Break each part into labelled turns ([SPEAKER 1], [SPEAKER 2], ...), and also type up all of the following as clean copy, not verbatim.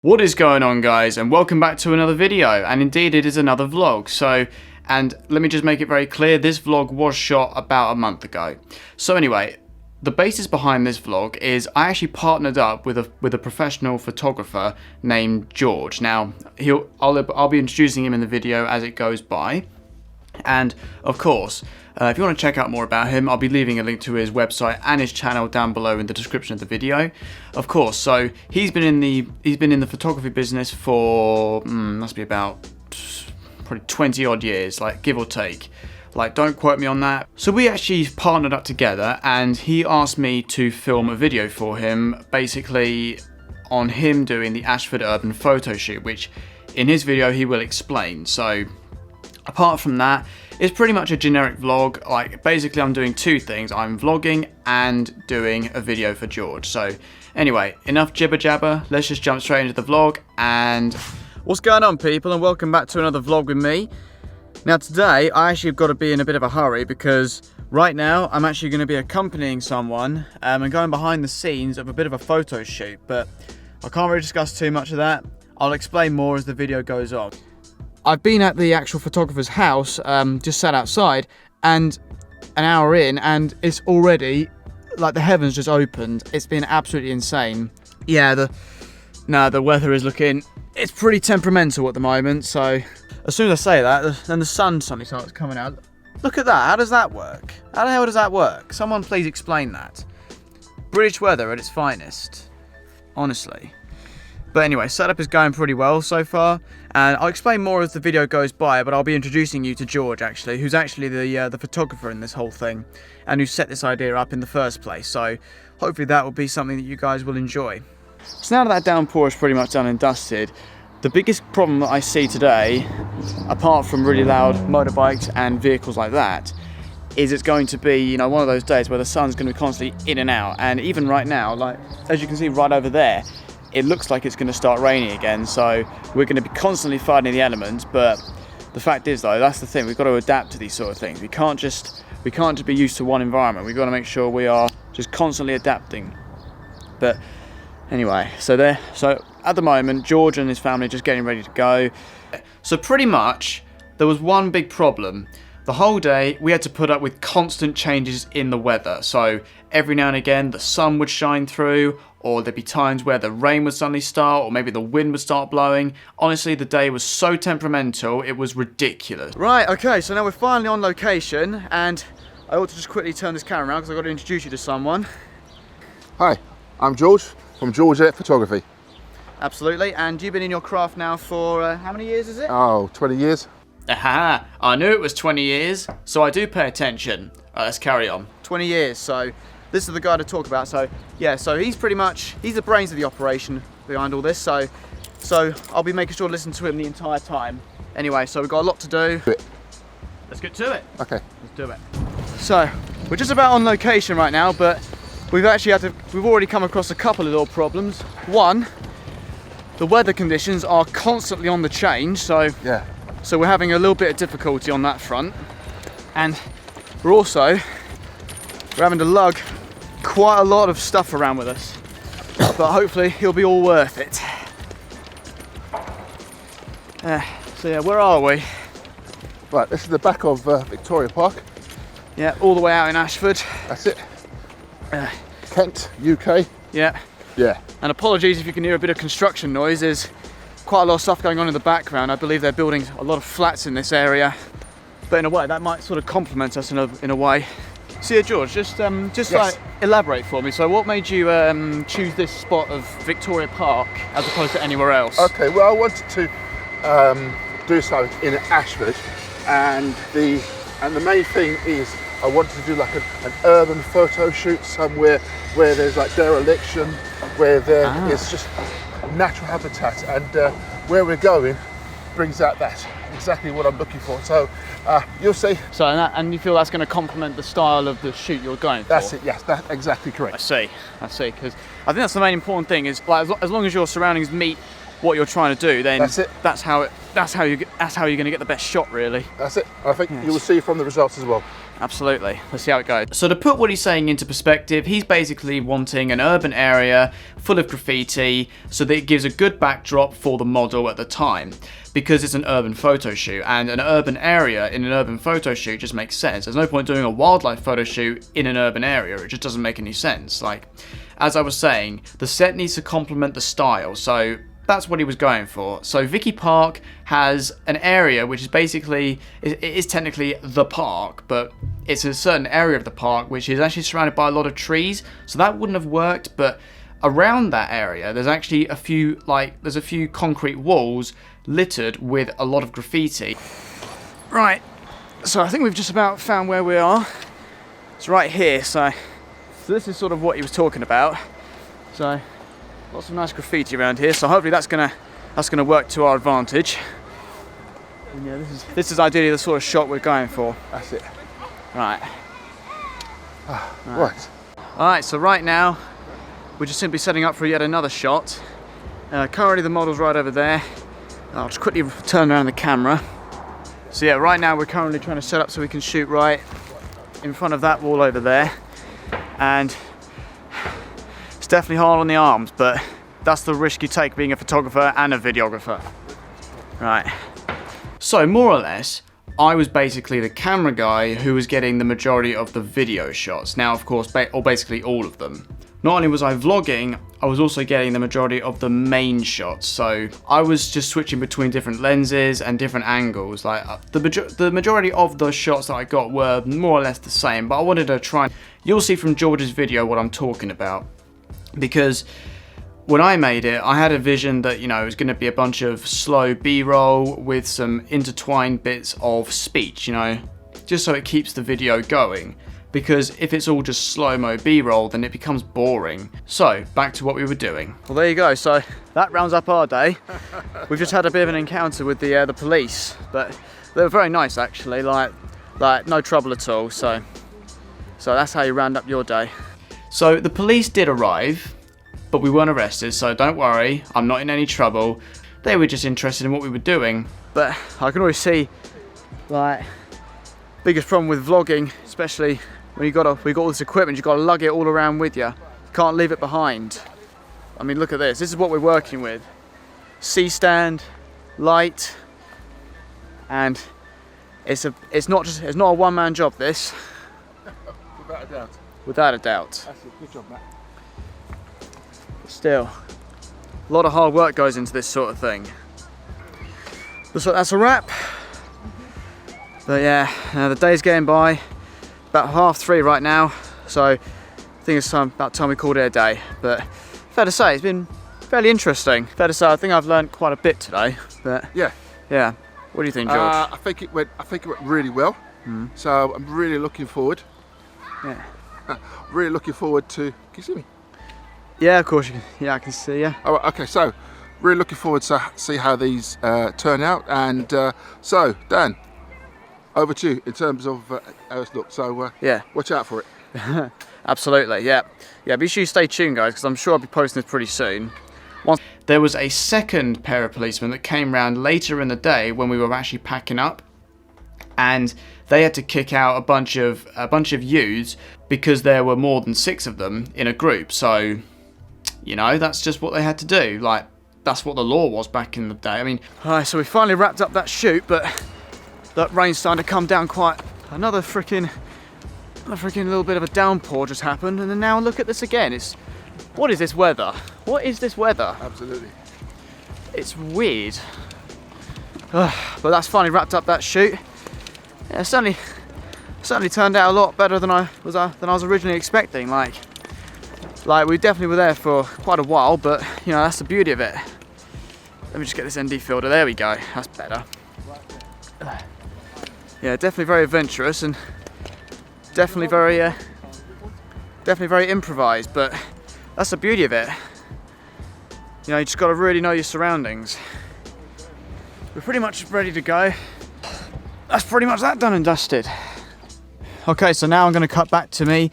[SPEAKER 1] What is going on, guys, and welcome back to another video, and indeed it is another vlog. And let me just make it very clear, this vlog was shot about a month ago. So anyway, the basis behind this vlog is I actually partnered up with a professional photographer named George. Now, I'll be introducing him in the video as it goes by. And of course, if you want to check out more about him, I'll be leaving a link to his website and his channel down below in the description of the video. Of course, so he's been in the photography business for must be about probably 20 odd years, like give or take. Like, don't quote me on that. So we actually partnered up together, and he asked me to film a video for him, basically on him doing the Ashford Urban photo shoot, which in his video he will explain. So apart from that, it's pretty much a generic vlog. Like, basically I'm doing two things. I'm vlogging and doing a video for George. So anyway, enough jibber jabber. Let's just jump straight into the vlog. And what's going on, people, and welcome back to another vlog with me. Now today, I actually have got to be in a bit of a hurry because right now I'm actually going to be accompanying someone and going behind the scenes of a bit of a photo shoot. But I can't really discuss too much of that. I'll explain more as the video goes on. I've been at the actual photographer's house, just sat outside, and an hour in, and it's already, like, the heavens just opened. It's been absolutely insane. Yeah, the weather is looking, it's pretty temperamental at the moment, so as soon as I say that, then the sun suddenly starts coming out. Look at that, how does that work? How the hell does that work? Someone please explain that. British weather at its finest, honestly. But anyway, setup is going pretty well so far, and I'll explain more as the video goes by, but I'll be introducing you to George, actually, who's actually the photographer in this whole thing, and who set this idea up in the first place, so hopefully that will be something that you guys will enjoy. So now that downpour is pretty much done and dusted, the biggest problem that I see today, apart from really loud motorbikes and vehicles like that, is it's going to be, you know, one of those days where the sun's going to be constantly in and out, and even right now, like, as you can see right over there, it looks like it's going to start raining again, so we're going to be constantly fighting the elements. But the fact is, though, that's the thing, we've got to adapt to these sort of things. We can't just be used to one environment. We've got to make sure we are just constantly adapting. But anyway, so at the moment, George and his family are just getting ready to go. So pretty much there was one big problem. The whole day we had to put up with constant changes in the weather. So every now and again the sun would shine through, or there'd be times where the rain would suddenly start, or maybe the wind would start blowing. Honestly, the day was so temperamental, it was ridiculous. Right, okay, so now we're finally on location, and I ought to just quickly turn this camera around because I've got to introduce you to someone.
[SPEAKER 2] Hi, I'm George from Elliott Photography.
[SPEAKER 1] Absolutely, and you've been in your craft now for how many years is it?
[SPEAKER 2] Oh, 20 years.
[SPEAKER 1] Aha, I knew it was 20 years, so I do pay attention. Right, let's carry on. 20 years, so this is the guy to talk about. So yeah, so he's the brains of the operation behind all this, so I'll be making sure to listen to him the entire time. Anyway, so we've got a lot to do. Let's get to it.
[SPEAKER 2] Okay.
[SPEAKER 1] Let's do it. So we're just about on location right now, but we've already come across a couple of little problems. One, the weather conditions are constantly on the change, so
[SPEAKER 2] yeah.
[SPEAKER 1] So we're having a little bit of difficulty on that front, and we're having to lug quite a lot of stuff around with us, but hopefully it'll be all worth it. So yeah, where are we?
[SPEAKER 2] Right, this is the back of Victoria Park.
[SPEAKER 1] Yeah, all the way out in Ashford.
[SPEAKER 2] That's it. Kent, UK.
[SPEAKER 1] Yeah.
[SPEAKER 2] Yeah.
[SPEAKER 1] And apologies if you can hear a bit of construction noise. There's quite a lot of stuff going on in the background. I believe they're building a lot of flats in this area, but in a way that might sort of complement us in a way. So yeah, George, just yes. Like, elaborate for me. So what made you choose this spot of Victoria Park as opposed to anywhere else?
[SPEAKER 2] Okay, well, I wanted to do something in Ashford, and the main thing is I wanted to do like an urban photo shoot somewhere where there's like dereliction, where there is just natural habitat, and where we're going brings out that exactly what I'm looking for. So you'll see. So
[SPEAKER 1] and you feel that's going to complement the style of the shoot you're going for?
[SPEAKER 2] That's it. Yes, that's exactly correct.
[SPEAKER 1] I see. Because I think that's the main important thing is, like, as long as your surroundings meet what you're trying to do, then
[SPEAKER 2] that's it.
[SPEAKER 1] That's how you're going to get the best shot, really.
[SPEAKER 2] That's it. I think you will see from the results as well.
[SPEAKER 1] Absolutely. Let's see how it goes. So to put what he's saying into perspective, he's basically wanting an urban area full of graffiti so that it gives a good backdrop for the model at the time, because it's an urban photo shoot, and an urban area in an urban photo shoot just makes sense. There's no point doing a wildlife photo shoot in an urban area. It just doesn't make any sense. Like, as I was saying, the set needs to complement the style, so that's what he was going for. So Vicky Park has an area which is basically, it is technically the park, but it's a certain area of the park which is actually surrounded by a lot of trees, so that wouldn't have worked. But around that area there's actually a few, there's a few concrete walls littered with a lot of graffiti. Right, so I think we've just about found where we are. It's right here, so this is sort of what he was talking about. So lots of nice graffiti around here, so hopefully that's gonna work to our advantage. And yeah, this is ideally the sort of shot we're going for.
[SPEAKER 2] That's it.
[SPEAKER 1] Right.
[SPEAKER 2] Right.
[SPEAKER 1] Alright, so right now we're just simply setting up for yet another shot. Currently the model's right over there. I'll just quickly turn around the camera. So yeah, right now we're currently trying to set up so we can shoot right in front of that wall over there. And it's definitely hard on the arms, but that's the risk you take being a photographer and a videographer. Right. So more or less, I was basically the camera guy who was getting the majority of the video shots. Now, of course, or basically all of them. Not only was I vlogging, I was also getting the majority of the main shots. So I was just switching between different lenses and different angles. Like the majority of the shots that I got were more or less the same, but I wanted to try. You'll see from George's video what I'm talking about, because when I made it, I had a vision that, you know, it was going to be a bunch of slow B-roll with some intertwined bits of speech, you know, just so it keeps the video going. Because if it's all just slow-mo B-roll, then it becomes boring. So, back to what we were doing. Well, there you go. So, that rounds up our day. We've just had a bit of an encounter with the police, but they were very nice, actually. Like no trouble at all. So that's how you round up your day. So, the police did arrive, but we weren't arrested, so don't worry, I'm not in any trouble. They were just interested in what we were doing. But I can always see, like, biggest problem with vlogging, especially when we got all this equipment, you got to lug it all around with you. You can't leave it behind. I mean, look at this. This is what we're working with. C-stand, light, and it's not a one-man job. This.
[SPEAKER 2] Without a doubt.
[SPEAKER 1] Without a doubt.
[SPEAKER 2] That's it. Good job, Matt.
[SPEAKER 1] Still, a lot of hard work goes into this sort of thing. So that's a wrap. But yeah, the day's getting by. About 3:30 right now, so I think it's about time we called it a day. But fair to say, it's been fairly interesting. Fair to say, I think I've learned quite a bit today. But
[SPEAKER 2] yeah.
[SPEAKER 1] What do you think, George?
[SPEAKER 2] I think it went really well. So I'm really looking forward.
[SPEAKER 1] Yeah.
[SPEAKER 2] Really looking forward to. Can you see me?
[SPEAKER 1] Yeah, of course you can. Yeah, I can see you.
[SPEAKER 2] Oh, okay. So really looking forward to see how these turn out. And so Dan, over to you in terms of how it's looked. So
[SPEAKER 1] yeah,
[SPEAKER 2] watch out for it.
[SPEAKER 1] Absolutely, yeah. Be sure you stay tuned, guys, because I'm sure I'll be posting this pretty soon. There was a second pair of policemen that came round later in the day when we were actually packing up, and they had to kick out a bunch of youths because there were more than 6 of them in a group. So, you know, that's just what they had to do. Like, that's what the law was back in the day. I mean, alright, so we finally wrapped up that shoot, but that rain's starting to come down quite. Another freaking little bit of a downpour just happened, and then now look at this again. What is this weather? What is this weather?
[SPEAKER 2] Absolutely.
[SPEAKER 1] It's weird. But that's finally wrapped up that shoot. Yeah, certainly turned out a lot better than I was originally expecting. Like we definitely were there for quite a while, but you know, that's the beauty of it. Let me just get this ND filter. There we go. That's better. Yeah, definitely very adventurous and definitely very improvised, but that's the beauty of it. You know, you just got to really know your surroundings. We're pretty much ready to go. That's pretty much that done and dusted. Okay, so now I'm going to cut back to me,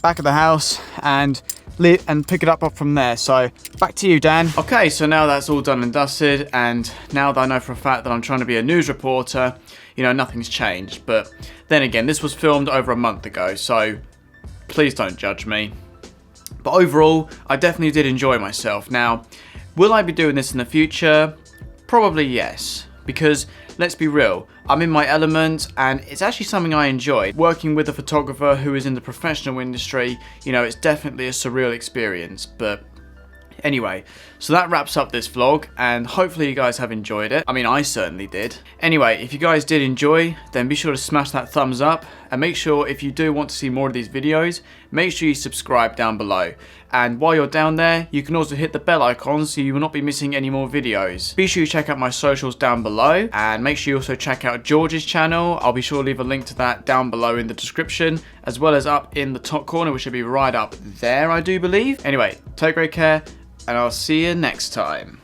[SPEAKER 1] back at the house, and pick it up from there. So back to you, Dan. Okay, so now that's all done and dusted, and now that I know for a fact that I'm trying to be a news reporter, you know, nothing's changed. But then again, this was filmed over a month ago, so please don't judge me. But overall, I definitely did enjoy myself. Now, will I be doing this in the future? Probably yes, because let's be real, I'm in my element and it's actually something I enjoy. Working with a photographer who is in the professional industry, you know, it's definitely a surreal experience. But anyway, so that wraps up this vlog, and hopefully you guys have enjoyed it. I mean, I certainly did. Anyway, if you guys did enjoy, then be sure to smash that thumbs up, and make sure if you do want to see more of these videos, make sure you subscribe down below. And while you're down there, you can also hit the bell icon so you will not be missing any more videos. Be sure you check out my socials down below, and make sure you also check out George's channel. I'll be sure to leave a link to that down below in the description, as well as up in the top corner, which should be right up there, I do believe. Anyway, take great care, and I'll see you next time.